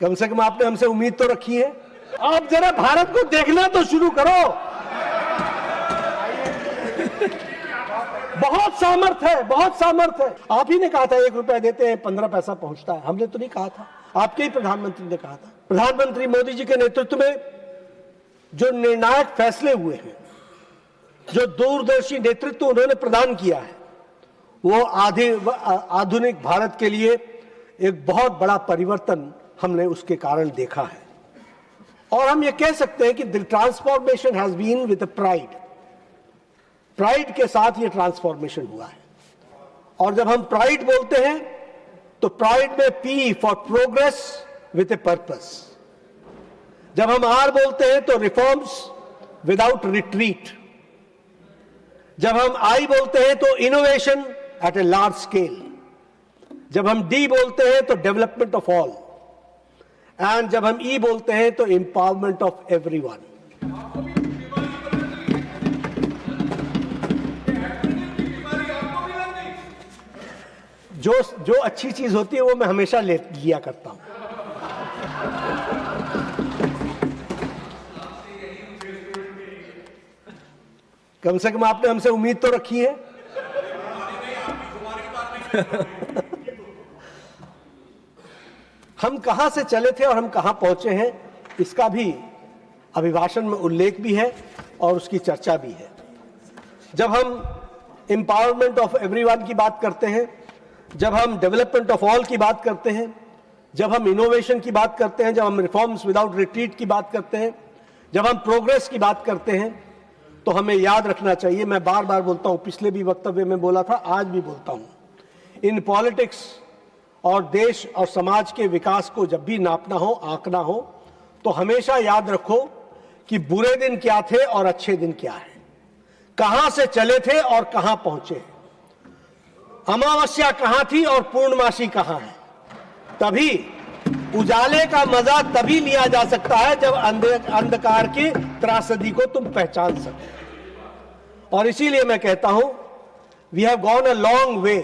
कम से कम आपने हमसे उम्मीद तो रखी है। आप जरा भारत को देखना तो शुरू करो। बहुत सामर्थ है, बहुत सामर्थ है। आप ही ने कहा था 1 रुपया देते हैं 15 पैसा पहुंचता है। हमने तो नहीं कहा था, आपके ही प्रधानमंत्री ने कहा था। प्रधानमंत्री मोदी जी के नेतृत्व में जो निर्णायक फैसले हुए हैं, जो दूरदर्शी नेतृत्व उन्होंने प्रदान किया है, वो आधुनिक भारत के लिए एक बहुत बड़ा परिवर्तन हमने उसके कारण देखा है। और हम ये कह सकते हैं कि the transformation has been with pride. Pride के साथ ये ट्रांसफॉर्मेशन हुआ है। और जब हम प्राइड बोलते हैं तो प्राइड में P for progress with a purpose. जब हम आर बोलते हैं तो रिफॉर्म्स विदाउट रिट्रीट। जब हम आई बोलते हैं तो innovation at a large scale. जब हम डी बोलते हैं तो डेवलपमेंट ऑफ ऑल। एंड जब हम ई बोलते हैं तो एम्पावरमेंट ऑफ एवरीवन। जो अच्छी चीज होती है वो मैं हमेशा ले लिया करता हूं। कम से कम आपने हमसे उम्मीद तो रखी है। हम कहां से चले थे और हम कहां पहुंचे हैं, इसका भी अभिभाषण में उल्लेख भी है और उसकी चर्चा भी है। जब हम एम्पावरमेंट ऑफ एवरीवन की बात करते हैं, जब हम डेवलपमेंट ऑफ ऑल की बात करते हैं, जब हम इनोवेशन की बात करते हैं, जब हम रिफॉर्म्स विदाउट रिट्रीट की बात करते हैं, जब हम प्रोग्रेस की बात करते हैं, तो हमें याद रखना चाहिए, मैं बार बार बोलता हूं, पिछले भी वक्तव्य में बोला था, आज भी बोलता हूं, इन पॉलिटिक्स और देश और समाज के विकास को जब भी नापना हो, आंकना हो, तो हमेशा याद रखो कि बुरे दिन क्या थे और अच्छे दिन क्या है, कहां से चले थे और कहां पहुंचे, अमावस्या कहां थी और पूर्णमासी कहां है। तभी उजाले का मजा तभी लिया जा सकता है जब अंधकार की त्रासदी को तुम पहचान सको। और इसीलिए मैं कहता हूं, we have gone a long way.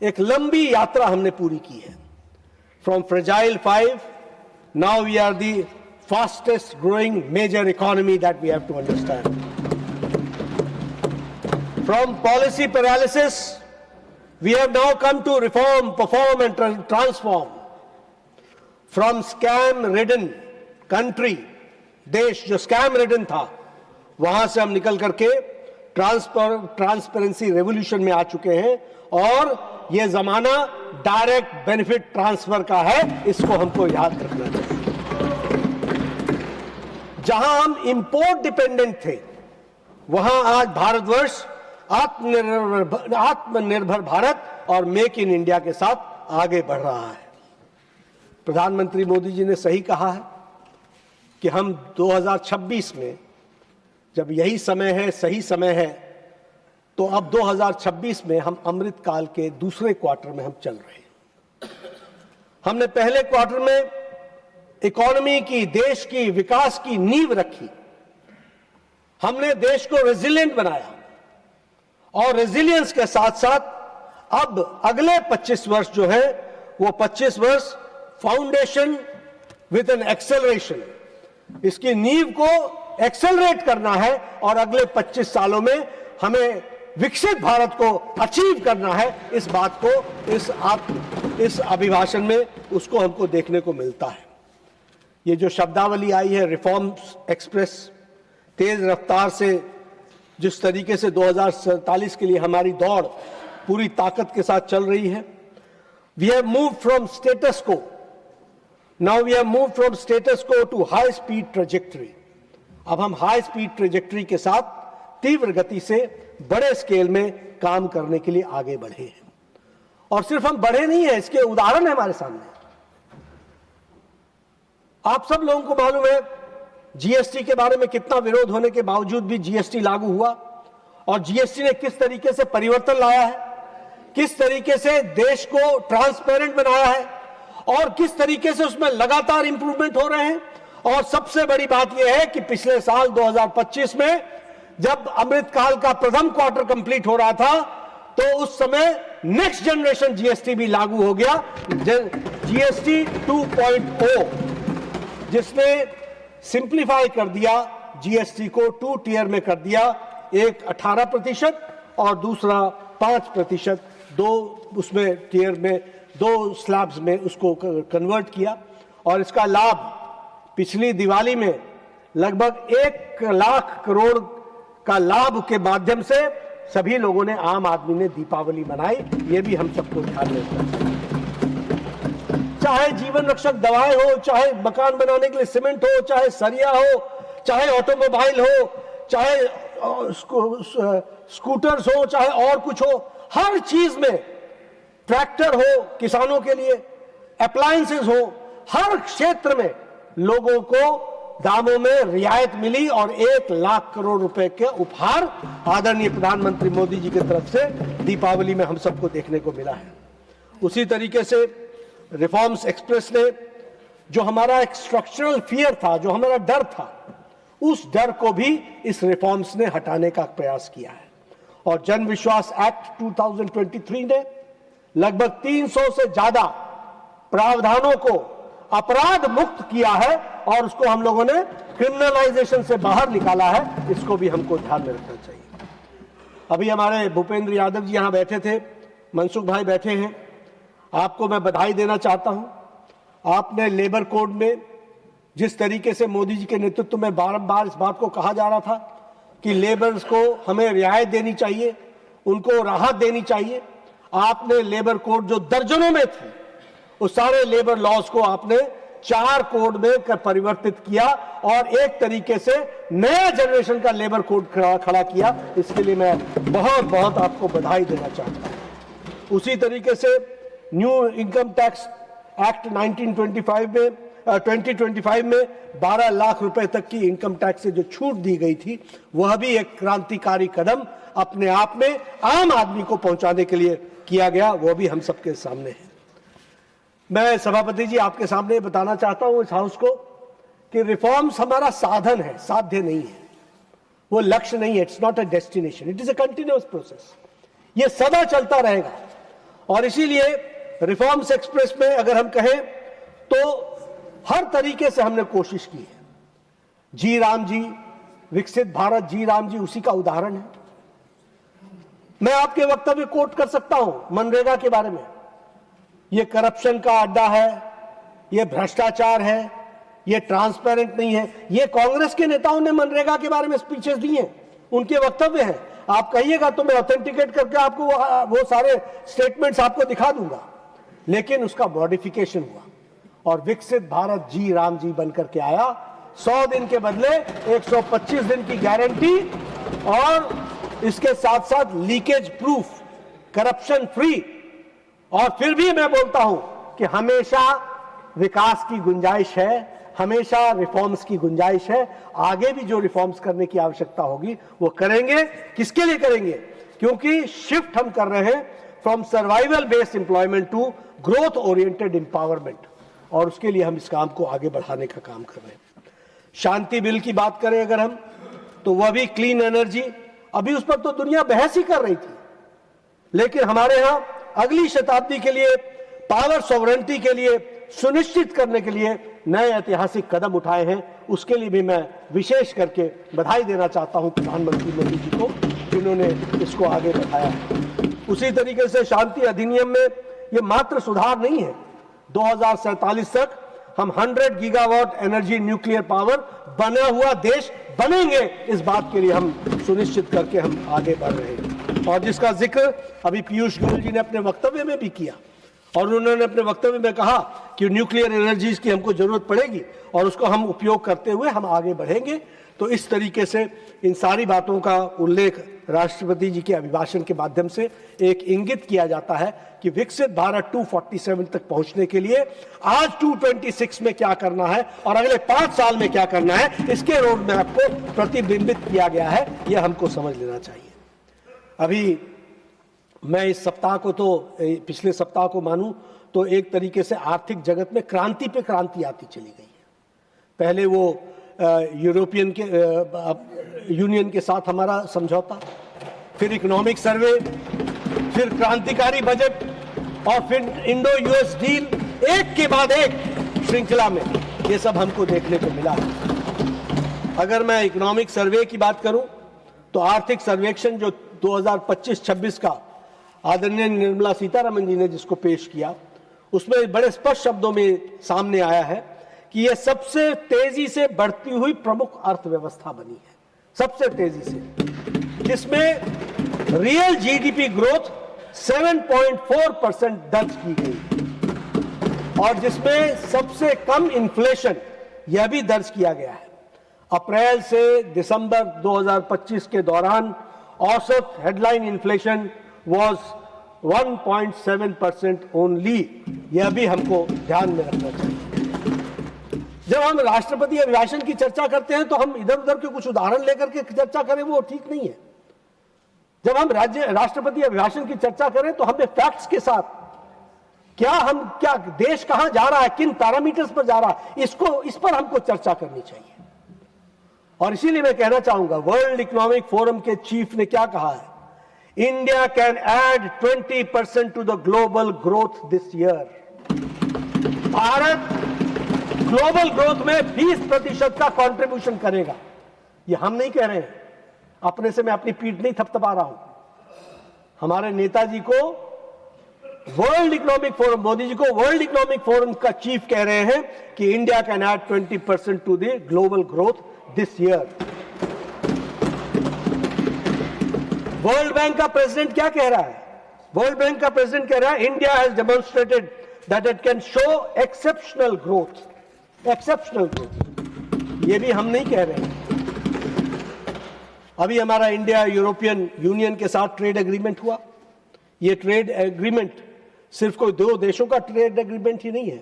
एक लंबी यात्रा हमने पूरी की है। From fragile 5, now we are the fastest growing major economy that we have to understand. From policy paralysis we have now come to reform, perform and transform. From scam ridden country, देश जो scam ridden था, वहां से हम निकल करके transparency revolution में आ चुके हैं। और यह जमाना डायरेक्ट बेनिफिट ट्रांसफर का है, इसको हमको याद रखना चाहिए। जहां हम इंपोर्ट डिपेंडेंट थे, वहां आज भारतवर्ष आत्मनिर्भर भारत और मेक इन इंडिया के साथ आगे बढ़ रहा है। प्रधानमंत्री मोदी जी ने सही कहा है कि हम 2026 में, जब यही समय है, सही समय है, तो अब 2026 में हम अमृत काल के दूसरे क्वार्टर में हम चल रहे हैं। हमने पहले क्वार्टर में इकोनॉमी की, देश की विकास की नींव रखी। हमने देश को रेजिलिएंट बनाया और रेजिलियंस के साथ साथ अब अगले 25 वर्ष जो है, वो 25 वर्ष फाउंडेशन विद एन एक्सेलरेशन, इसकी नींव को एक्सेलरेट करना है और अगले 25 सालों में हमें विकसित भारत को अचीव करना है। इस बात को इस अभिभाषण में उसको हमको देखने को मिलता है। ये जो शब्दावली आई है, रिफॉर्म्स एक्सप्रेस, तेज रफ्तार से जिस तरीके से 2047 के लिए हमारी दौड़ पूरी ताकत के साथ चल रही है। We have moved from status को, now we have moved from status को टू हाई स्पीड ट्रेजेक्टरी। अब हम हाई स्पीड ट्रेजेक्टरी के साथ तीव्र गति से बड़े स्केल में काम करने के लिए आगे बढ़े हैं। और सिर्फ हम बढ़े नहीं है, इसके उदाहरण है हमारे सामने। आप सब लोगों को मालूम है, जीएसटी के बारे में कितना विरोध होने के बावजूद भी जीएसटी लागू हुआ, और जीएसटी ने किस तरीके से परिवर्तन लाया है, किस तरीके से देश को ट्रांसपेरेंट बनाया है, और किस तरीके से उसमें लगातार इंप्रूवमेंट हो रहे हैं। और सबसे बड़ी बात यह है कि पिछले साल 2025 में जब अमृत काल का प्रथम क्वार्टर कंप्लीट हो रहा था, तो उस समय नेक्स्ट जनरेशन जीएसटी भी लागू हो गया, जीएसटी 2.0, जिसने सिंप्लीफाई कर दिया जीएसटी को 2 टियर में कर दिया, एक 18% और दूसरा 5%, दो उसमें टियर में, दो स्लैब्स में उसको कन्वर्ट किया। और इसका लाभ पिछली दिवाली में लगभग 1 लाख करोड़ का लाभ के माध्यम से सभी लोगों ने, आम आदमी ने दीपावली मनाई। ये भी हम सबको ध्यान में रखना चाहिए। चाहे जीवन रक्षक दवाएं हो, चाहे मकान बनाने के लिए सीमेंट हो, चाहे सरिया हो, चाहे ऑटोमोबाइल हो, चाहे स्कूटर्स हो, चाहे और कुछ हो, हर चीज में, ट्रैक्टर हो किसानों के लिए, अप्लायंसेस हो, हर क्षेत्र में लोगों को दामों में रियायत मिली और 1 लाख करोड़ रुपए के उपहार आदरणीय प्रधानमंत्री मोदी जी की तरफ से दीपावली में हम सबको देखने को मिला है। उसी तरीके से रिफॉर्म्स एक्सप्रेस ने जो हमारा एक स्ट्रक्चरल फियर था, जो हमारा डर था, उस डर को भी इस रिफॉर्म्स ने हटाने का प्रयास किया है। और जन विश्वास एक्ट 2023 ने लगभग 300 से ज्यादा प्रावधानों को अपराध मुक्त किया है और उसको हम लोगों ने क्रिमिनलाइजेशन से बाहर निकाला है। इसको भी हमको ध्यान में रखना चाहिए। अभी हमारे भूपेंद्र यादव जी यहां बैठे थे, मनसुख भाई बैठे हैं, आपको मैं बधाई देना चाहता हूं। आपने लेबर कोड में जिस तरीके से मोदी जी के नेतृत्व में बारंबार इस बात को कहा जा रहा था कि लेबर्स को हमें रियायत देनी चाहिए, उनको राहत देनी चाहिए, आपने लेबर कोड जो दर्जनों में थी, उस सारे लेबर लॉज को आपने 4 कोड में परिवर्तित किया और एक तरीके से नया जनरेशन का लेबर कोड खड़ा किया। इसके लिए मैं बहुत बहुत आपको बधाई देना चाहता हूं। उसी तरीके से न्यू इनकम टैक्स एक्ट 2025 में 12 लाख रुपए तक की इनकम टैक्स से जो छूट दी गई थी, वह भी एक क्रांतिकारी कदम अपने आप में आम आदमी को पहुंचाने के लिए किया गया, वो भी हम सबके सामने है। मैं सभापति जी आपके सामने बताना चाहता हूं इस हाउस को कि रिफॉर्म्स हमारा साधन है, साध्य नहीं है, वो लक्ष्य नहीं है। It's not a destination, it is a continuous process. ये सदा चलता रहेगा। और इसीलिए रिफॉर्म्स एक्सप्रेस में अगर हम कहें तो हर तरीके से हमने कोशिश की है। जी राम जी, विकसित भारत, जी राम जी उसी का उदाहरण है। मैं आपके वक्तव्य कोट कर सकता हूं मनरेगा के बारे में। ये करप्शन का अड्डा है, ये भ्रष्टाचार है, ये ट्रांसपेरेंट नहीं है। ये कांग्रेस के नेताओं ने मनरेगा के बारे में स्पीचेस दी हैं, उनके वक्तव्य हैं। आप कहिएगा तो मैं ऑथेंटिकेट करके आपको वो सारे स्टेटमेंट्स आपको दिखा दूंगा। लेकिन उसका मॉडिफिकेशन हुआ और विकसित भारत जी राम जी बनकर के आया। 100 दिन के बदले 125 दिन की गारंटी और इसके साथ साथ लीकेज प्रूफ, करप्शन फ्री। और फिर भी मैं बोलता हूं कि हमेशा विकास की गुंजाइश है, हमेशा रिफॉर्म्स की गुंजाइश है। आगे भी जो रिफॉर्म्स करने की आवश्यकता होगी वो करेंगे। किसके लिए करेंगे? क्योंकि शिफ्ट हम कर रहे हैं from survival based employment to growth oriented empowerment, और उसके लिए हम इस काम को आगे बढ़ाने का काम कर रहे हैं। शांति बिल की बात करें अगर हम, तो वह भी क्लीन एनर्जी, अभी उस पर तो दुनिया बहस ही कर रही थी, लेकिन हमारे यहां अगली शताब्दी के लिए, पावर सॉवरेंटी के लिए सुनिश्चित करने के लिए नए ऐतिहासिक कदम उठाए हैं। उसके लिए भी मैं विशेष करके बधाई देना चाहता हूं प्रधानमंत्री मोदी जी को, जिन्होंने इसको आगे बढ़ाया। उसी तरीके से शांति अधिनियम में ये मात्र सुधार नहीं है, 2047 तक हम 100 गीगावाट एनर्जी न्यूक्लियर पावर बना हुआ देश बनेंगे, इस बात के लिए हम सुनिश्चित करके हम आगे बढ़ रहे हैं। और जिसका जिक्र अभी पीयूष गोयल जी ने अपने वक्तव्य में भी किया, और उन्होंने अपने वक्तव्य में कहा कि न्यूक्लियर एनर्जीज की हमको जरूरत पड़ेगी और उसको हम उपयोग करते हुए हम आगे बढ़ेंगे। तो इस तरीके से इन सारी बातों का उल्लेख राष्ट्रपति जी के अभिभाषण के माध्यम से एक इंगित किया जाता है कि विकसित भारत 247 तक पहुंचने के लिए आज 226 में क्या करना है और अगले 5 साल में क्या करना है, इसके रोड मैप को प्रतिबिंबित किया गया है। यह हमको समझ लेना चाहिए। अभी मैं इस सप्ताह को, तो पिछले सप्ताह को मानूं तो एक तरीके से आर्थिक जगत में क्रांति पे क्रांति आती चली गई है। पहले वो यूरोपियन के यूनियन के साथ हमारा समझौता, फिर इकोनॉमिक सर्वे, फिर क्रांतिकारी बजट और फिर इंडो यूएस डील, एक के बाद एक श्रृंखला में ये सब हमको देखने को मिला है। अगर मैं इकोनॉमिक सर्वे की बात करूं तो आर्थिक सर्वेक्षण जो 2025-26 का आदरणीय निर्मला सीतारमण जी ने जिसको पेश किया, उसमें बड़े स्पष्ट शब्दों में सामने आया है कि यह सबसे तेजी से बढ़ती हुई प्रमुख अर्थव्यवस्था बनी है, सबसे तेजी से, जिसमें रियल जीडीपी ग्रोथ 7.4% दर्ज की गई और जिसमें सबसे कम इन्फ्लेशन यह भी दर्ज किया गया है। अप्रैल से दिसंबर 2025 के दौरान औसत हेडलाइन इन्फ्लेशन वाज 1.7% ओनली। यह भी हमको ध्यान में रखना चाहिए। जब हम राष्ट्रपति अभिभाषण की चर्चा करते हैं तो हम इधर उधर के कुछ उदाहरण लेकर के चर्चा करें, वो ठीक नहीं है। जब हम राष्ट्रपति अभिभाषण की चर्चा करें तो हमें फैक्ट्स के साथ क्या देश कहां जा रहा है, किन पैरामीटर्स पर जा रहा है, इस पर हमको चर्चा करनी चाहिए। और इसीलिए मैं कहना चाहूंगा, वर्ल्ड इकोनॉमिक फोरम के चीफ ने क्या कहा है, India can add 20% to the global growth this year. Bharat global growth में 20% का कंट्रीब्यूशन करेगा। ये हम नहीं कह रहे हैं, अपने से मैं अपनी पीठ नहीं थपथपा रहा हूं। हमारे नेताजी को World Economic Forum, Modi ji को वर्ल्ड इकोनॉमिक फोरम का चीफ कह रहे हैं कि India can add 20% to the global growth this year. World Bank का प्रेसिडेंट क्या कह रहा है? वर्ल्ड बैंक का प्रेसिडेंट कह रहा है India has demonstrated that it can show exceptional growth. Exceptional growth ये भी हम नहीं कह रहे हैं। अभी हमारा इंडिया यूरोपियन यूनियन के साथ ट्रेड एग्रीमेंट हुआ। ये ट्रेड एग्रीमेंट सिर्फ कोई दो देशों का ट्रेड एग्रीमेंट ही नहीं है,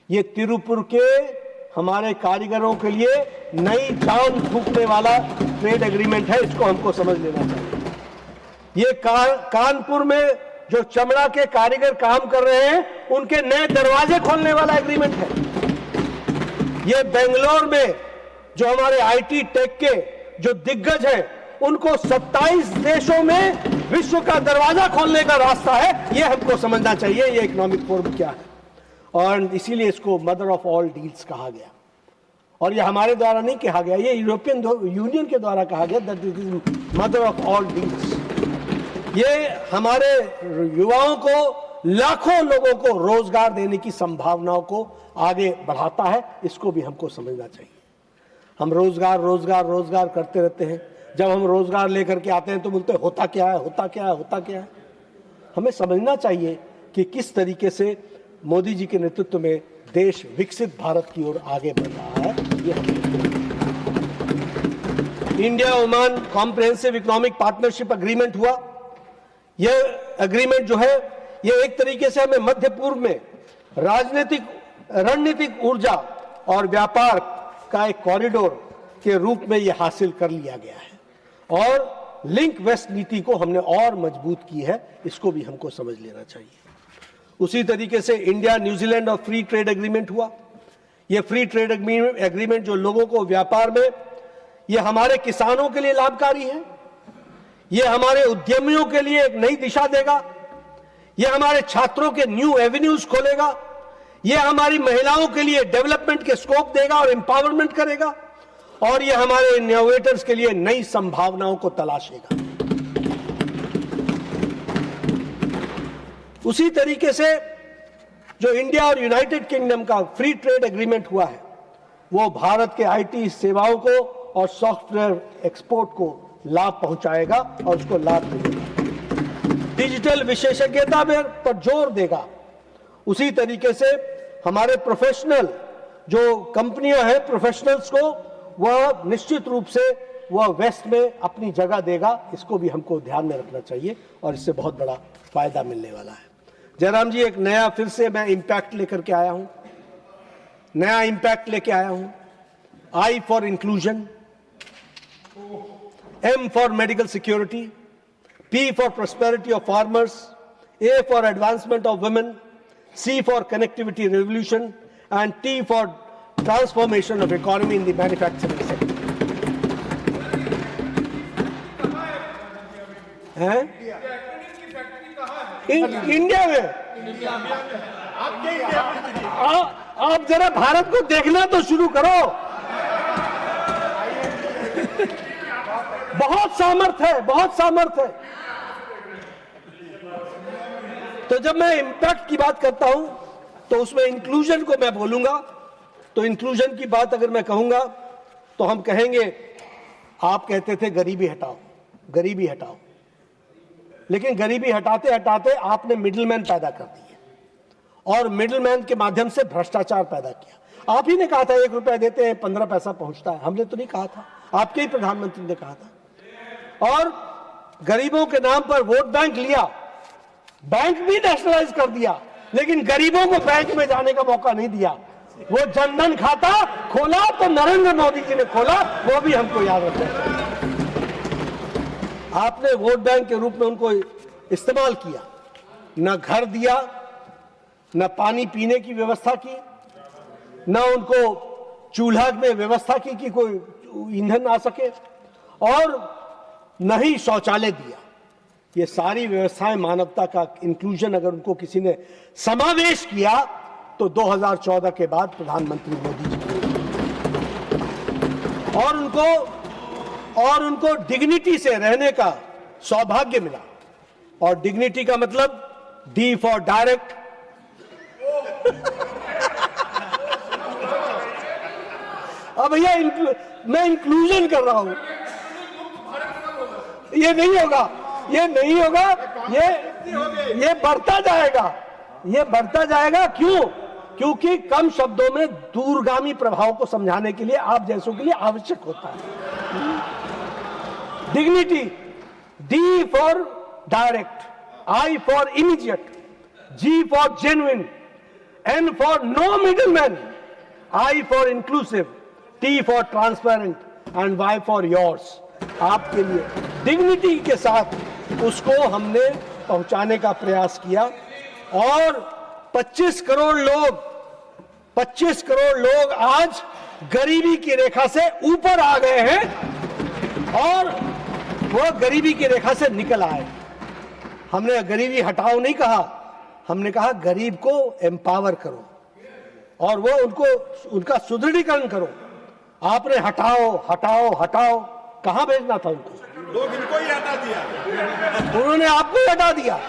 ये तिरुपुर के हमारे कारीगरों के लिए नई जान फूंकने वाला ट्रेड एग्रीमेंट है। इसको हमको समझ लेना चाहिए। ये कानपुर में जो चमड़ा के कारीगर काम कर रहे हैं उनके नए दरवाजे खोलने वाला एग्रीमेंट है। ये बेंगलोर में जो हमारे आईटी टेक के जो दिग्गज हैं उनको 27 देशों में विश्व का दरवाजा खोलने का रास्ता है। ये हमको समझना चाहिए ये इकोनॉमिक फोरम क्या है, और इसीलिए इसको मदर ऑफ ऑल डील्स कहा गया। और ये हमारे द्वारा नहीं कहा गया, ये यूरोपियन यूनियन के द्वारा कहा गया that it is mother of all deals. ये हमारे युवाओं को, लाखों लोगों को रोजगार देने की संभावनाओं को आगे बढ़ाता है। इसको भी हमको समझना चाहिए। हम रोजगार रोजगार रोजगार करते रहते हैं। जब हम रोजगार लेकर के आते हैं तो बोलते हैं होता क्या है, होता क्या है, होता क्या है। हमें समझना चाहिए कि किस तरीके से मोदी जी के नेतृत्व में देश विकसित भारत की ओर आगे बढ़ रहा है। India Oman comprehensive economic partnership agreement हुआ। यह एग्रीमेंट जो है यह एक तरीके से हमें मध्य पूर्व में रणनीतिक ऊर्जा और व्यापार का एक कॉरिडोर के रूप में यह हासिल कर लिया गया है, और लिंक वेस्ट नीति को हमने और मजबूत की है। इसको भी हमको समझ लेना चाहिए। उसी तरीके से इंडिया न्यूजीलैंड और फ्री ट्रेड एग्रीमेंट हुआ। यह फ्री ट्रेड एग्रीमेंट जो लोगों को व्यापार में, यह हमारे किसानों के लिए लाभकारी है, यह हमारे उद्यमियों के लिए एक नई दिशा देगा, यह हमारे छात्रों के न्यू एवेन्यूज खोलेगा, यह हमारी महिलाओं के लिए डेवलपमेंट के स्कोप देगा और एम्पावरमेंट करेगा, और यह हमारे इनोवेटर्स के लिए नई संभावनाओं को तलाशेगा। उसी तरीके से जो इंडिया और यूनाइटेड किंगडम का फ्री ट्रेड एग्रीमेंट हुआ है, वो भारत के आईटी सेवाओं को और सॉफ्टवेयर एक्सपोर्ट को लाभ पहुंचाएगा और उसको लाभ मिलेगा। डिजिटल विशेषज्ञता पर जोर देगा। उसी तरीके से हमारे प्रोफेशनल जो कंपनियां हैं, प्रोफेशनल्स को वह निश्चित रूप से वह वेस्ट में अपनी जगह देगा। इसको भी हमको ध्यान में रखना चाहिए और इससे बहुत बड़ा फायदा मिलने वाला है। जयराम जी, एक नया फिर से मैं इम्पैक्ट लेकर के आया हूं, नया इम्पैक्ट लेके आया हूं। I for inclusion, M for medical security, P for prosperity of farmers, A for advancement of women, C for connectivity revolution, and T for transformation of economy in the manufacturing sector. हैं? India में आप जरा भारत को देखना तो शुरू करो। बहुत सामर्थ्य है, बहुत सामर्थ्य है। तो जब मैं इंपैक्ट की बात करता हूं तो उसमें इंक्लूजन को मैं बोलूंगा। तो इंक्लूजन की बात अगर मैं कहूंगा तो हम कहेंगे, आप कहते थे गरीबी हटाओ, गरीबी हटाओ, लेकिन गरीबी हटाते हटाते आपने मिडिलमैन पैदा कर दिए और मिडिलमैन के माध्यम से भ्रष्टाचार पैदा किया। आप ही ने कहा था 1 रुपया देते हैं 15 पैसा पहुंचता है, हमने तो नहीं कहा था, आपके ही प्रधानमंत्री ने कहा था। और गरीबों के नाम पर वोट बैंक लिया, बैंक भी नेशनलाइज कर दिया, लेकिन गरीबों को बैंक में जाने का मौका नहीं दिया। वो जनधन खाता खोला तो नरेंद्र मोदी जी ने खोला, वो भी हमको याद रखना। आपने वोट बैंक के रूप में उनको इस्तेमाल किया, न घर दिया, न पानी पीने की व्यवस्था की, न उनको चूल्हा में व्यवस्था की कि कोई ईंधन आ सके, और न ही शौचालय दिया। ये सारी व्यवस्थाएं, मानवता का इंक्लूजन अगर उनको किसी ने समावेश किया तो 2014 के बाद प्रधानमंत्री मोदी जी और उनको डिग्निटी से रहने का सौभाग्य मिला। और डिग्निटी का मतलब डी फॉर डायरेक्ट। अब भैया मैं इंक्लूजन कर रहा हूं, ये नहीं होगा, ये नहीं होगा, ये बढ़ता जाएगा, ये बढ़ता जाएगा। क्यों? क्योंकि कम शब्दों में दूरगामी प्रभाव को समझाने के लिए आप जैसों के लिए आवश्यक होता है dignity. D for direct, I for immediate, G for genuine, N for no middleman, I for inclusive, T for transparent and Y for yours. आपके लिए डिग्निटी के साथ उसको हमने पहुंचाने का प्रयास किया। और 25 करोड़ लोग आज गरीबी की रेखा से ऊपर आ गए हैं और वो गरीबी की रेखा से निकल आए। हमने गरीबी हटाओ नहीं कहा, हमने कहा गरीब को एम्पावर करो और वो उनका सुदृढ़ीकरण करो। आपने हटाओ हटाओ हटाओ, कहां भेजना था उनको? लोग इनको ही हटा दिया, उन्होंने आपको ही हटा दिया।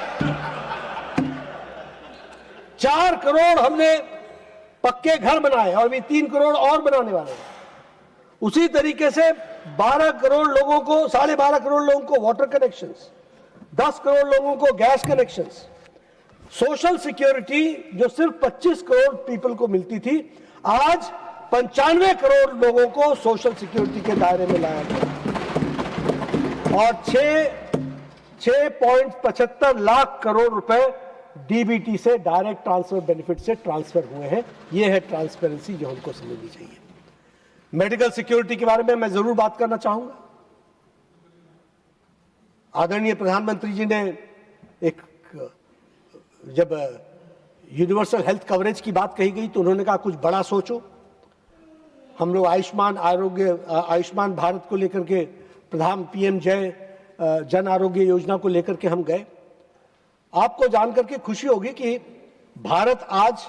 4 करोड़ हमने पक्के घर बनाए और भी 3 करोड़ और बनाने वाले हैं। उसी तरीके से 12 करोड़ लोगों को, 12.5 करोड़ लोगों को वाटर कनेक्शंस, 10 करोड़ लोगों को गैस कनेक्शंस, सोशल सिक्योरिटी जो सिर्फ 25 करोड़ पीपल को मिलती थी, आज 95 करोड़ लोगों को सोशल सिक्योरिटी के दायरे में लाया गया और 6.75 लाख करोड़ रुपए डीबीटी से, डायरेक्ट ट्रांसफर बेनिफिट से ट्रांसफर हुए हैं। यह है ट्रांसपेरेंसी जो हमको समझनी चाहिए। मेडिकल सिक्योरिटी के बारे में मैं जरूर बात करना चाहूंगा। आदरणीय प्रधानमंत्री जी ने जब यूनिवर्सल हेल्थ कवरेज की बात कही गई तो उन्होंने कहा कुछ बड़ा सोचो। हम लोग आयुष्मान भारत को लेकर के प्रधान पीएम जन आरोग्य योजना को लेकर के हम गए। आपको जानकर के खुशी होगी कि भारत आज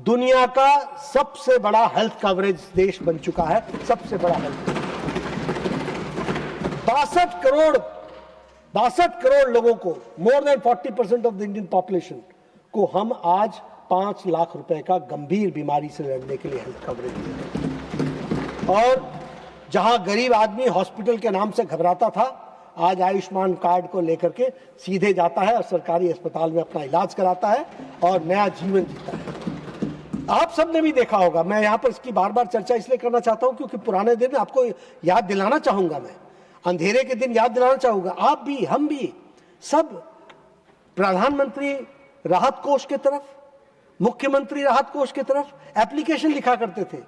दुनिया का सबसे बड़ा हेल्थ कवरेज देश बन चुका है। सबसे बड़ा हेल्थ 62 करोड़ लोगों को, more than 40% of the Indian population को हम आज 5 लाख रुपए का गंभीर बीमारी से लड़ने के लिए हेल्थ कवरेज देते हैं। और जहां गरीब आदमी हॉस्पिटल के नाम से घबराता था, आज आयुष्मान कार्ड को लेकर के सीधे जाता है और सरकारी अस्पताल में अपना इलाज कराता है और नया जीवन जीता है। आप सबने भी देखा होगा, मैं यहां पर इसकी बार बार चर्चा इसलिए करना चाहता हूं क्योंकि पुराने दिन आपको याद दिलाना चाहूंगा, मैं अंधेरे के दिन याद दिलाना चाहूंगा। आप भी, हम भी, सब प्रधानमंत्री राहत कोष की तरफ, मुख्यमंत्री राहत कोष की तरफ एप्लीकेशन लिखा करते थे,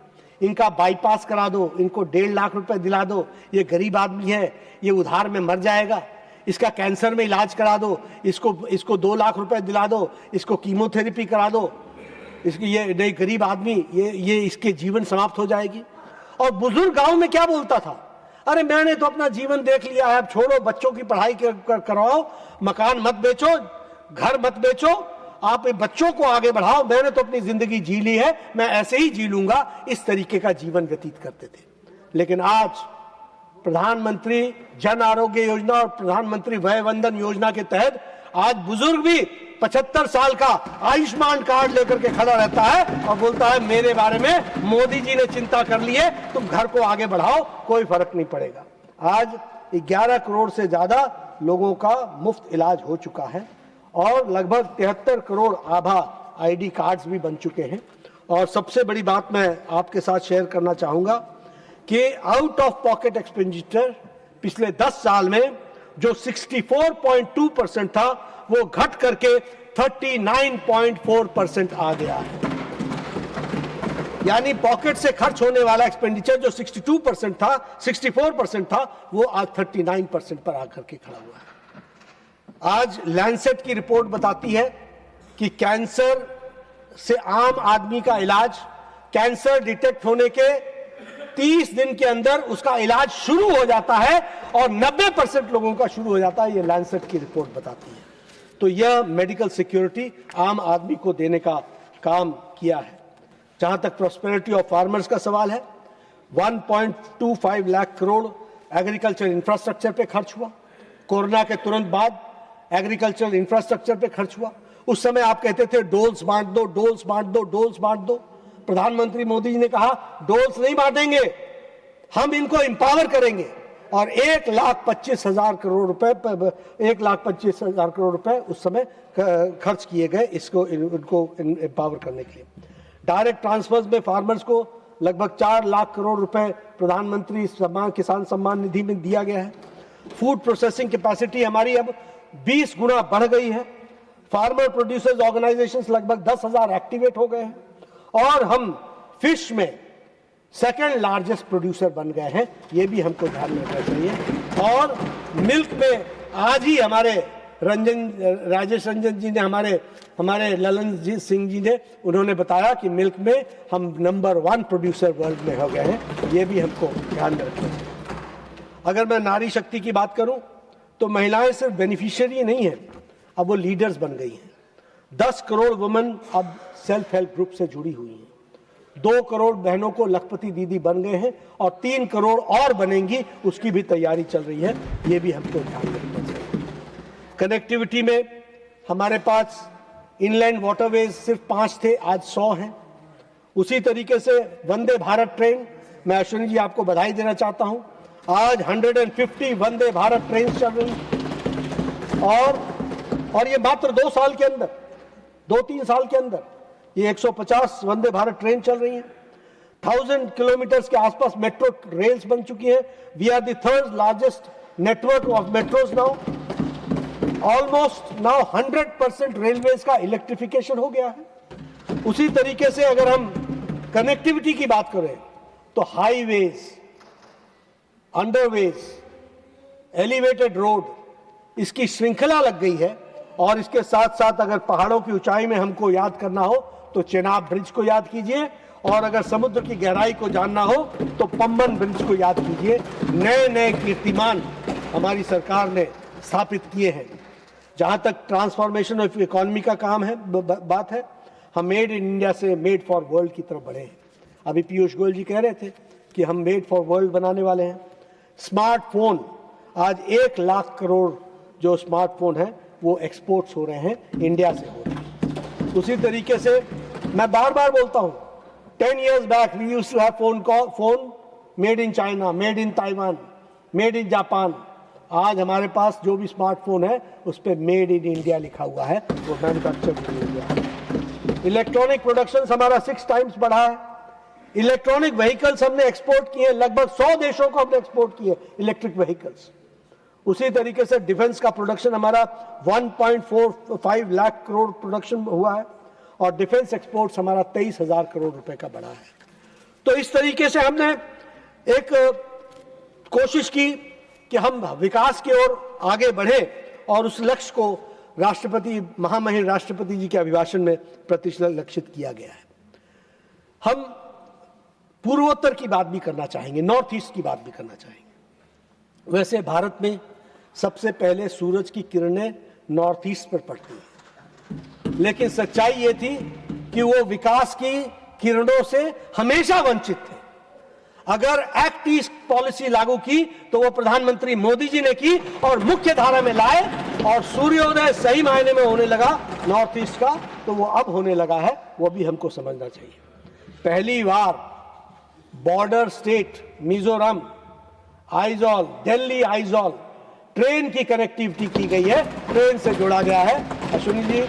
इनका बाईपास करा दो, इनको 1.5 लाख रुपए दिला दो, ये गरीब आदमी है, ये उधार में मर जाएगा, इसका कैंसर में इलाज करा दो, इसको 2 लाख रुपए दिला दो, इसको कीमोथेरेपी करा दो, ये नहीं गरीब आदमी, ये इसके जीवन समाप्त हो जाएगी। और बुजुर्ग गांव में क्या बोलता था, अरे मैंने तो अपना जीवन देख लिया है, अब छोड़ो, बच्चों की पढ़ाई करवाओ, मकान मत बेचो, घर मत बेचो, आप बच्चों को आगे बढ़ाओ, मैंने तो अपनी जिंदगी जी ली है, मैं ऐसे ही जी लूंगा, इस तरीके का जीवन व्यतीत करते थे। लेकिन आज प्रधानमंत्री जन आरोग्य योजना और प्रधानमंत्री वय वंदन योजना के तहत आज बुजुर्ग भी 75 साल का आयुष्मान कार्ड लेकर के खड़ा रहता है और बोलता है मेरे बारे में मोदी जी ने चिंता कर ली है, तुम घर को आगे बढ़ाओ, कोई फर्क नहीं पड़ेगा। आज 11 करोड़ से ज्यादा लोगों का मुफ्त इलाज हो चुका है और लगभग 73 करोड़ आभा आईडी कार्ड्स भी बन चुके हैं। और सबसे बड़ी बात मैं आपके साथ शेयर करना चाहूंगा कि आउट ऑफ पॉकेट एक्सपेंडिचर पिछले 10 साल में जो 64.2% था वो घट करके 39.4% आ गया है। यानी पॉकेट से खर्च होने वाला एक्सपेंडिचर जो 62% था, 64% था, वो आज 39% पर आकर के खड़ा हुआ है। आज लैंसेट की रिपोर्ट बताती है कि कैंसर से आम आदमी का इलाज, कैंसर डिटेक्ट होने के 30 दिन के अंदर उसका इलाज शुरू हो जाता है और 90% लोगों का शुरू हो जाता है, ये लैंसेट की रिपोर्ट बताती है। तो यह मेडिकल सिक्योरिटी आम आदमी को देने का काम किया है। जहां तक प्रॉस्पेरिटी ऑफ फार्मर्स का सवाल है, 1.25 लाख करोड़ एग्रीकल्चर इंफ्रास्ट्रक्चर पे खर्च हुआ। कोरोना के तुरंत बाद एग्रीकल्चर इंफ्रास्ट्रक्चर पे खर्च हुआ। उस समय आप कहते थे डोल्स बांट दो, डोल्स बांट दो, डोल्स बांट दो। प्रधानमंत्री मोदी जी ने कहा डोल्स नहीं बांटेंगे, हम इनको एम्पावर करेंगे और 1,25,000 करोड़ रुपए, 1,25,000 करोड़ रुपए उस समय खर्च किए गए इसको, इनको एम्पावर करने के लिए। डायरेक्ट ट्रांसफर्स में फार्मर्स को लगभग 4 लाख करोड़ रुपए प्रधानमंत्री किसान सम्मान निधि में दिया गया है। फूड प्रोसेसिंग कैपेसिटी हमारी अब 20 गुना बढ़ गई है। फार्मर प्रोड्यूसर्स ऑर्गेनाइजेशंस लगभग 10,000 एक्टिवेट हो गए हैं और हम फिश में सेकेंड लार्जेस्ट प्रोड्यूसर बन गए हैं, ये भी हमको ध्यान में रखना चाहिए। और मिल्क में आज ही हमारे राजेश रंजन जी ने, हमारे ललन सिंह जी ने, उन्होंने बताया कि मिल्क में हम नंबर 1 प्रोड्यूसर वर्ल्ड में हो गए हैं, ये भी हमको ध्यान में रखना चाहिए। अगर मैं नारी शक्ति की बात करूं तो महिलाएं सिर्फ बेनिफिशियरी नहीं है, अब वो लीडर्स बन गई हैं। 10 करोड़ वुमेन अब सेल्फ हेल्प ग्रुप से जुड़ी हुई हैं। 2 करोड़ बहनों को लखपति दीदी बन गए हैं और 3 करोड़ और बनेंगी, उसकी भी तैयारी चल रही है, ये भी हमको ध्यान रखना चाहिए। कनेक्टिविटी में हमारे पास इनलैंड वाटरवेज सिर्फ 5 थे, आज 100 हैं। उसी तरीके से वंदे भारत ट्रेन, मैं अश्विनी जी आपको बधाई देना चाहता हूं, आज 150 वंदे भारत ट्रेन चल रही हैं और ये मात्र 2 साल के अंदर, 2-3 साल के अंदर ये 150 वंदे भारत ट्रेन चल रही हैं। 1000 किलोमीटर्स के आसपास मेट्रो रेल्स बन चुकी हैं। We are the 3rd largest network of metros now. Almost now 100% railways का इलेक्ट्रिफिकेशन हो गया है। उसी तरीके से अगर हम कनेक्टिविटी की बात करें तो हाईवेज, अंडरवेज, एलिवेटेड रोड, इसकी श्रृंखला लग गई है। और इसके साथ साथ अगर पहाड़ों की ऊंचाई में हमको याद करना हो तो चेनाब ब्रिज को याद कीजिए, और अगर समुद्र की गहराई को जानना हो तो पंबन ब्रिज को याद कीजिए। नए नए कीर्तिमान हमारी सरकार ने स्थापित किए हैं। जहां तक ट्रांसफॉर्मेशन ऑफ इकोनॉमी का काम है, बात है, हम मेड इन इंडिया से मेड फॉर वर्ल्ड की तरफ बढ़े हैं। अभी पीयूष गोयल जी कह रहे थे कि हम मेड फॉर वर्ल्ड बनाने वाले हैं। स्मार्टफोन, आज 1 लाख करोड़ जो स्मार्टफोन है वो एक्सपोर्ट्स हो रहे हैं, इंडिया से हो रहे हैं। उसी तरीके से मैं बार बार बोलता हूं, 10 years back we used to have phone made in China, made in Taiwan, made in Japan। आज हमारे पास जो भी स्मार्टफोन है उस पर मेड इन इंडिया लिखा हुआ है, वो मैन्युफैक्चर्ड इन इंडिया है। इलेक्ट्रॉनिक प्रोडक्शन हमारा 6 टाइम्स बढ़ा है। इलेक्ट्रॉनिक व्हीकल्स हमने एक्सपोर्ट किए, लगभग 100 देशों को हमने एक्सपोर्ट किए इलेक्ट्रिक व्हीकल्स। उसी तरीके से डिफेंस का प्रोडक्शन हमारा 1.45 लाख करोड़ प्रोडक्शन हुआ है और डिफेंस एक्सपोर्ट्स हमारा 23,000 करोड़ रुपए का बढ़ा है। तो इस तरीके से हमने एक कोशिश की कि हम विकास की ओर आगे बढ़े और उस लक्ष्य को राष्ट्रपति, महामहिम राष्ट्रपति जी के अभिभाषण में प्रतिलक्षित किया गया है। हम पूर्वोत्तर की बात भी करना चाहेंगे, नॉर्थ ईस्ट की बात भी करना चाहेंगे। वैसे भारत में सबसे पहले सूरज की किरणें नॉर्थ ईस्ट पर पड़ती हैं। लेकिन सच्चाई ये थी कि वो विकास की किरणों से हमेशा वंचित थे। अगर एक्ट ईस्ट पॉलिसी लागू की तो वो प्रधानमंत्री मोदी जी ने की और मुख्य धारा में लाए, और सूर्योदय सही मायने में होने लगा नॉर्थ ईस्ट का, तो वो अब होने लगा है, वो भी हमको समझना चाहिए। पहली बार border state Mizoram, Aizawl, Delhi Aizawl train की कनेक्टिविटी की गई है, ट्रेन से जोड़ा गया है। अश्विनी जी,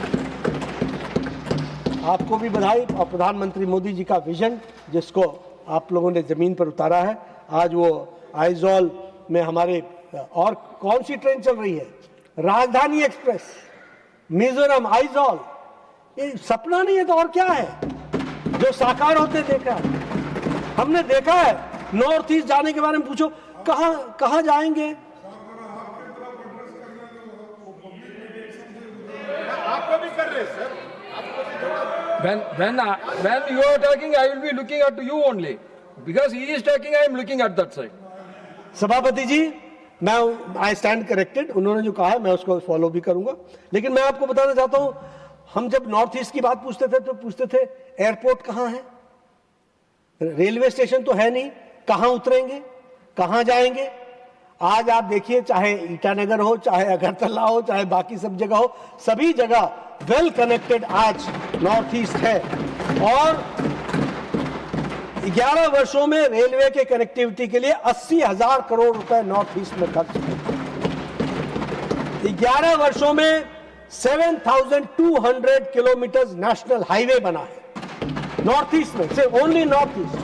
आपको भी बधाई, और प्रधानमंत्री मोदी जी का विजन जिसको आप लोगों ने जमीन पर उतारा है। आज वो आइजॉल में हमारे, और कौन सी ट्रेन चल रही है, राजधानी एक्सप्रेस, मिजोरम आइजॉल। ये सपना नहीं है तो और क्या है, जो साकार होते देखा है। हमने देखा है नॉर्थ ईस्ट जाने के बारे में पूछो, कहां जाएंगे। आपको भी कर रहे sir. When you are talking, I will be looking at you only. Because he is talking, I am looking at that side. सभापति जी, आई स्टैंड करेक्टेड, उन्होंने जो कहा है मैं उसको फॉलो भी करूंगा। लेकिन मैं आपको बताना चाहता हूं, हम जब नॉर्थ ईस्ट की बात पूछते थे तो पूछते थे एयरपोर्ट कहां है, रेलवे स्टेशन तो है नहीं, कहां उतरेंगे, कहां जाएंगे। आज आप देखिए, चाहे ईटानगर हो, चाहे अगरतला हो, चाहे बाकी सब जगह हो, सभी जगह वेल कनेक्टेड आज नॉर्थ ईस्ट है। और 11 वर्षों में रेलवे के कनेक्टिविटी के लिए 80,000 करोड़ रुपए नॉर्थ ईस्ट में खर्च किए। 11 वर्षों में 7,200 किलोमीटर नेशनल हाईवे बना है नॉर्थ ईस्ट में, सिर्फ ओनली नॉर्थ ईस्ट।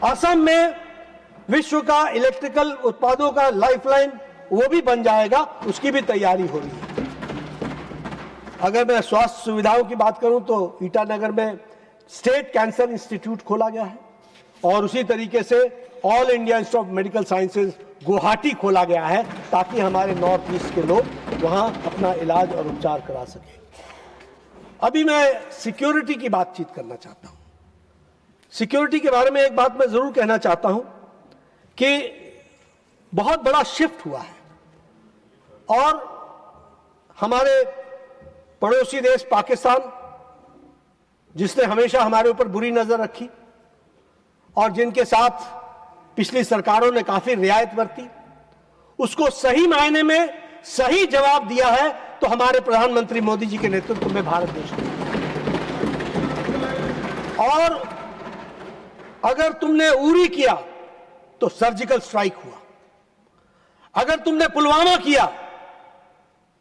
असम में विश्व का इलेक्ट्रिकल उत्पादों का लाइफलाइन वो भी बन जाएगा, उसकी भी तैयारी हो रही है। अगर मैं स्वास्थ्य सुविधाओं की बात करूं तो ईटानगर में स्टेट कैंसर इंस्टीट्यूट खोला गया है, और उसी तरीके से all India institute of medical sciences Guwahati खोला गया है, ताकि हमारे नॉर्थ ईस्ट के लोग वहां अपना इलाज और उपचार करा सकें। अभी मैं सिक्योरिटी की बातचीत करना चाहता हूं। सिक्योरिटी के बारे में एक बात मैं जरूर कहना चाहता हूं कि बहुत बड़ा शिफ्ट हुआ है, और हमारे पड़ोसी देश पाकिस्तान, जिसने हमेशा हमारे ऊपर बुरी नजर रखी और जिनके साथ पिछली सरकारों ने काफी रियायत बरती, उसको सही मायने में सही जवाब दिया है तो हमारे प्रधानमंत्री मोदी जी के नेतृत्व में भारत देश ने। और अगर तुमने उरी किया तो सर्जिकल स्ट्राइक हुआ, अगर तुमने पुलवामा किया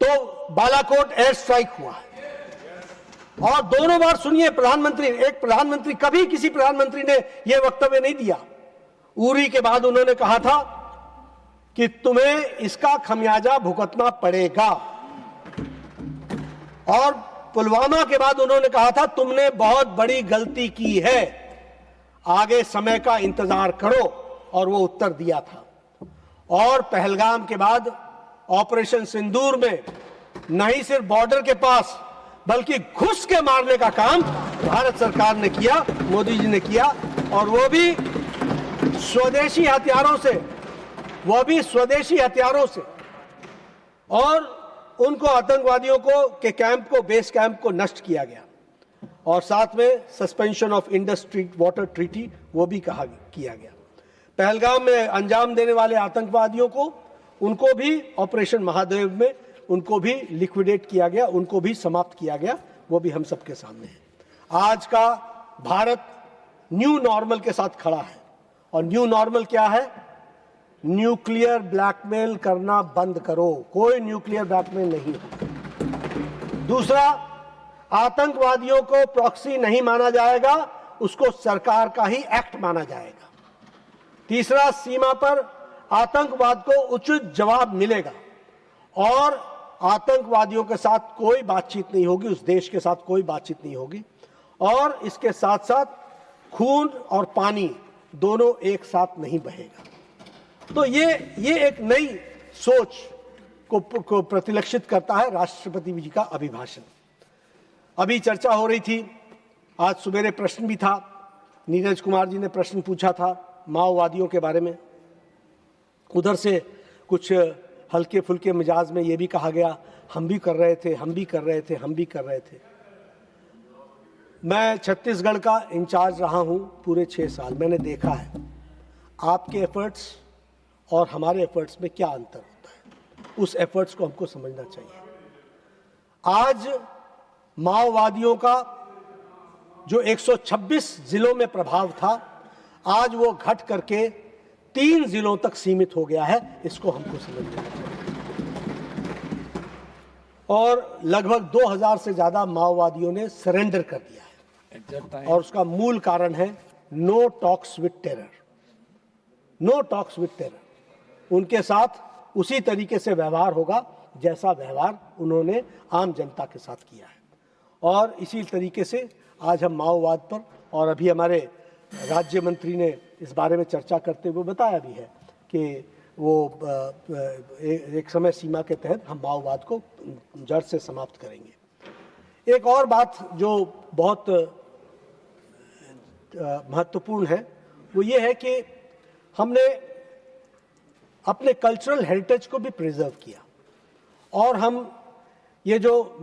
तो बालाकोट एयर स्ट्राइक हुआ है। और दोनों बार सुनिए, प्रधानमंत्री कभी किसी प्रधानमंत्री ने यह वक्तव्य नहीं दिया। उरी के बाद उन्होंने कहा था कि तुम्हें इसका खमियाजा भुगतना पड़ेगा, और पुलवामा के बाद उन्होंने कहा था तुमने बहुत बड़ी गलती की है, आगे समय का इंतजार करो, और वो उत्तर दिया था। और पहलगाम के बाद ऑपरेशन सिंदूर में नहीं सिर्फ बॉर्डर के पास बल्कि घुस के मारने का काम भारत सरकार ने किया, मोदी जी ने किया, और वो भी स्वदेशी हथियारों से, और उनको आतंकवादियों के कैंप को, बेस कैंप को नष्ट किया गया। और साथ में suspension of Indus water treaty वो भी किया गया। पहलगाम में अंजाम देने वाले आतंकवादियों को, उनको भी ऑपरेशन महादेव में उनको भी लिक्विडेट किया गया, उनको भी समाप्त किया गया, वो भी हम सबके सामने है। आज का भारत न्यू नॉर्मल के साथ खड़ा है, और न्यू नॉर्मल क्या है? न्यूक्लियर ब्लैकमेल करना बंद करो, कोई न्यूक्लियर ब्लैकमेल नहीं होगा। दूसरा, आतंकवादियों को प्रॉक्सी नहीं माना जाएगा, उसको सरकार का ही एक्ट माना जाएगा। तीसरा, सीमा पर आतंकवाद को उचित जवाब मिलेगा, और आतंकवादियों के साथ कोई बातचीत नहीं होगी, उस देश के साथ कोई बातचीत नहीं होगी। और इसके साथ साथ खून और पानी दोनों एक साथ नहीं बहेगा। तो ये एक नई सोच को प्रतिलक्षित करता है राष्ट्रपति जी का अभिभाषण। अभी चर्चा हो रही थी, आज सुबेरे प्रश्न भी था, नीरज कुमार जी ने प्रश्न पूछा था माओवादियों के बारे में। उधर से कुछ हल्के फुल्के मिजाज में ये भी कहा गया, हम भी कर रहे थे, हम भी कर रहे थे, हम भी कर रहे थे। मैं छत्तीसगढ़ का इंचार्ज रहा हूं पूरे 6 साल। मैंने देखा है आपके एफर्ट्स और हमारे एफर्ट्स में क्या अंतर होता है। उस एफर्ट्स को हमको समझना चाहिए। आज माओवादियों का जो 126 जिलों में प्रभाव था, आज वो घट करके 3 जिलों तक सीमित हो गया है। इसको हमको समझना चाहिए। और लगभग 2000 से ज्यादा माओवादियों ने सरेंडर कर दिया है। और उसका मूल कारण है no talks with terror. No talks with terror. उनके साथ उसी तरीके से व्यवहार होगा जैसा व्यवहार उन्होंने आम जनता के साथ किया है। और इसी तरीके से आज हम माओवाद पर, और अभी हमारे राज्य मंत्री ने इस बारे में चर्चा करते हुए बताया भी है कि वो एक समय सीमा के तहत हम माओवाद को जड़ से समाप्त करेंगे। एक और बात जो बहुत महत्वपूर्ण है वो ये है कि हमने अपने कल्चरल हेरिटेज को भी प्रिजर्व किया। और हम ये जो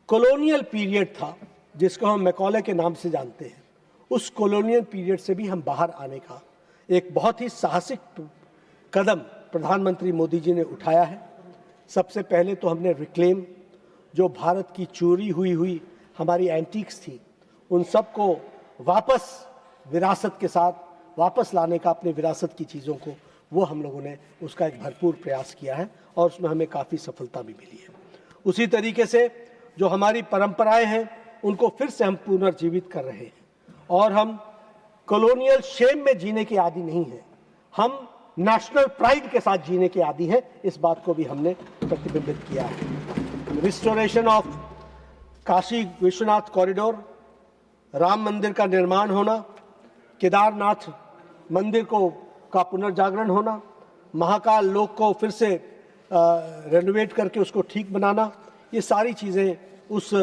कॉलोनियल पीरियड था जिसको हम मैकॉले के नाम से जानते हैं, उस कॉलोनियल पीरियड से भी हम बाहर आने का एक बहुत ही साहसिक कदम प्रधानमंत्री मोदी जी ने उठाया है। सबसे पहले तो हमने रिक्लेम, जो भारत की चोरी हुई हमारी एंटीक्स थी, उन सब को वापस विरासत के साथ वापस लाने का, अपने विरासत की चीज़ों को, वो हम लोगों ने उसका एक भरपूर प्रयास किया है और उसमें हमें काफ़ी सफलता भी मिली है। उसी तरीके से जो हमारी परंपराएं हैं उनको फिर से हम पुनर्जीवित कर रहे हैं। और हम कॉलोनियल शेम में जीने के आदी नहीं हैं, हम नेशनल प्राइड के साथ जीने के आदी हैं। इस बात को भी हमने प्रतिबिंबित किया है। Restoration of Kashi Vishwanath corridor, Ram मंदिर का निर्माण होना, केदारनाथ मंदिर का पुनर्जागरण होना, महाकाल लोक को फिर से रेनोवेट करके उसको ठीक बनाना, ये सारी चीज़ें उस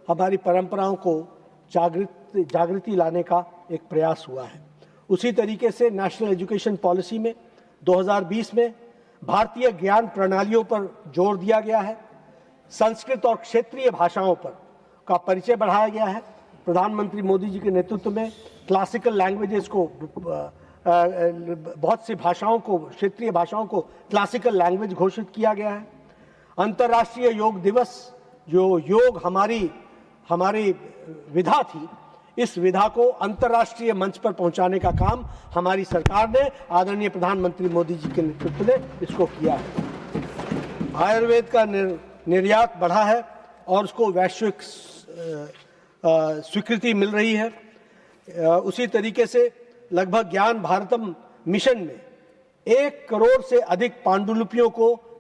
हमारी परंपराओं को जागृति लाने का एक प्रयास हुआ है। उसी तरीके से नेशनल एजुकेशन पॉलिसी में 2020 में भारतीय ज्ञान प्रणालियों पर जोर दिया गया है। संस्कृत और क्षेत्रीय भाषाओं पर का परिचय बढ़ाया गया है। प्रधानमंत्री मोदी जी के नेतृत्व में क्लासिकल लैंग्वेजेस को, बहुत सी भाषाओं को, क्षेत्रीय भाषाओं को क्लासिकल लैंग्वेज घोषित किया गया है। अंतर्राष्ट्रीय योग दिवस, जो योग हमारी विधा थी, इस विधा को अंतर्राष्ट्रीय मंच पर पहुंचाने का काम हमारी सरकार ने, आदरणीय प्रधानमंत्री मोदी जी के नेतृत्व में इसको किया है। आयुर्वेद का निर्यात बढ़ा है और उसको वैश्विक स्वीकृति मिल रही है। उसी तरीके से लगभग ज्ञान भारतम मिशन में 1 करोड़ से अधिक पांडुलिपियों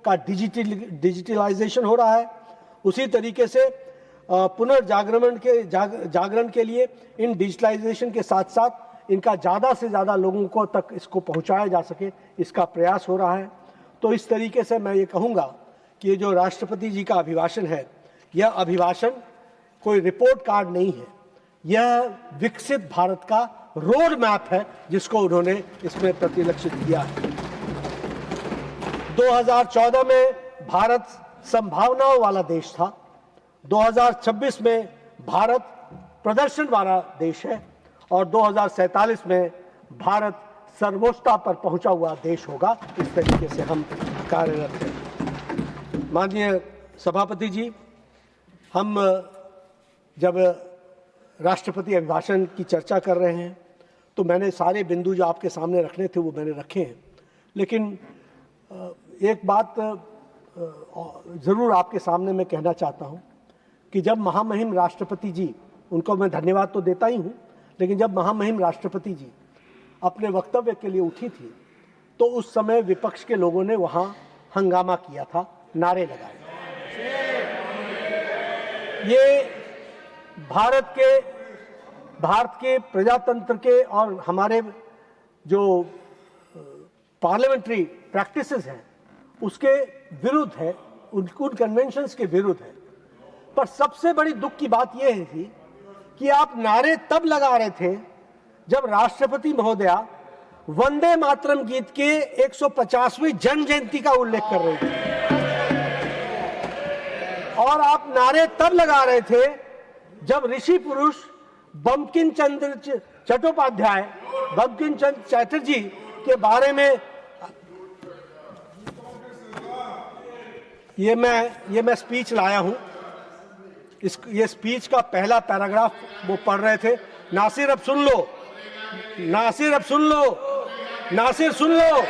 का डिजिटलाइजेशन हो रहा है। उसी तरीके से जागरण के लिए इन डिजिटलाइजेशन के साथ साथ इनका ज़्यादा से ज़्यादा लोगों को तक इसको पहुंचाया जा सके, इसका प्रयास हो रहा है। तो इस तरीके से मैं ये कहूँगा कि ये जो राष्ट्रपति जी का अभिभाषण है, यह अभिभाषण कोई रिपोर्ट कार्ड नहीं है, यह विकसित भारत का रोड मैप है जिसको उन्होंने इसमें प्रतिलक्षित किया है। 2014 में भारत संभावनाओं वाला देश था, 2026 में भारत प्रदर्शन वाला देश है और 2047 में भारत सर्वोच्चता पर पहुंचा हुआ देश होगा। इस तरीके से हम कार्यरत हैं। माननीय सभापति जी, हम जब राष्ट्रपति अभिभाषण की चर्चा कर रहे हैं तो मैंने सारे बिंदु जो आपके सामने रखने थे वो मैंने रखे हैं, लेकिन एक बात ज़रूर आपके सामने मैं कहना चाहता हूं कि जब महामहिम राष्ट्रपति जी, उनको मैं धन्यवाद तो देता ही हूं, लेकिन जब महामहिम राष्ट्रपति जी अपने वक्तव्य के लिए उठी थी तो उस समय विपक्ष के लोगों ने वहां हंगामा किया था, नारे लगाए। ये भारत के प्रजातंत्र के और हमारे जो पार्लियामेंट्री प्रैक्टिसेस हैं उसके विरुद्ध है, उन कन्वेंशंस के विरुद्ध है। पर सबसे बड़ी दुख की बात यह थी कि आप नारे तब लगा रहे थे जब राष्ट्रपति महोदया वंदे मातरम गीत के 150वीं जन्म जयंती का उल्लेख कर रहे थे, और आप नारे तब लगा रहे थे जब ऋषि पुरुष बंकिम चंद्र चट्टोपाध्याय, बंकिम चंद्र चटर्जी के बारे में ये मैं स्पीच लाया हूं। ये स्पीच का पहला पैराग्राफ वो पढ़ रहे थे। नासिर अब सुन लो, नासिर अब सुन लो, नासिर सुन लो।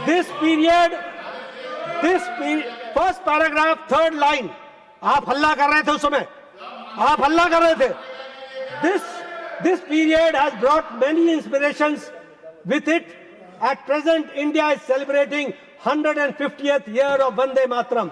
This period first paragraph third line, आप हल्ला कर रहे थे उस समय, आप हल्ला कर रहे थे। This period has brought many inspirations with it. At present, India is celebrating 150th year of Vande Mataram.